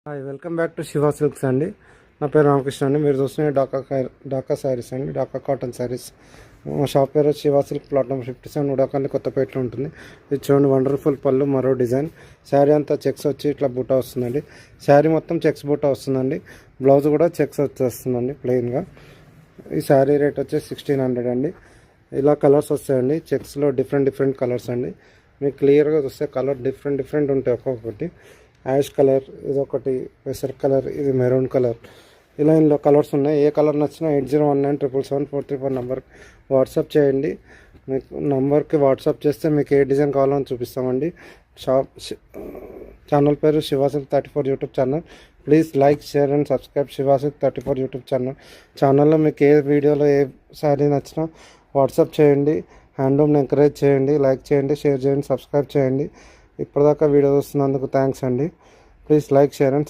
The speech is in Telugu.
Hi welcome back to Shiva silks అండి. నా పేరు రామకృష్ణ అండి. మీరు చూస్తున్న డాకా శారీస్ అండి, డాకా కాటన్ శారీస్. మా షాప్ పేరు శివ సిల్క్, ప్లాట్ నెంబర్ 57, ఉడాకల్ని, కొత్తపేటలో ఉంటుంది. ఇది చూడండి, వండర్ఫుల్ పళ్ళు, మరో డిజైన్. శారీ అంతా చెక్స్ వచ్చి ఇట్లా బూటా వస్తుందండి. శారీ మొత్తం చెక్స్ బూటా వస్తుందండి. బ్లౌజ్ కూడా చెక్స్ వచ్చేస్తుందండి ప్లెయిన్గా. ఈ శారీ రేట్ వచ్చేసి 1600 అండి. ఇలా కలర్స్ వస్తాయండి చెక్స్లో, డిఫరెంట్ కలర్స్ అండి. మీకు క్లియర్గా చూస్తే కలర్ డిఫరెంట్ ఉంటాయి. ఒక్కొక్కటి యాష్ కలర్, ఇది ఒకటి పెసర్ కలర్, ఇది మెరూన్ కలర్. ఇలా ఇందులో కలర్స్ ఉన్నాయి. ఏ కలర్ నచ్చినా 8019777434 నెంబర్కి వాట్సాప్ చేయండి. మీకు నంబర్కి వాట్సాప్ చేస్తే మీకు ఏ డిజైన్ కావాలని చూపిస్తామండి. ఛానల్ పేరు Shivasilk 34 YouTube channel. Please like, share and subscribe Shivasilk 34 YouTube ఛానల్లో మీకు ఏ వీడియోలో ఏ శారీ నచ్చినా వాట్సాప్ చేయండి. హ్యాండ్లూమ్ని ఎంకరేజ్ చేయండి. లైక్ చేయండి, షేర్ చేయండి, సబ్స్క్రైబ్ చేయండి. ఇప్పటిదాకా వీడియో చూస్తున్నందుకు థ్యాంక్స్ అండి. Please like, share and subscribe.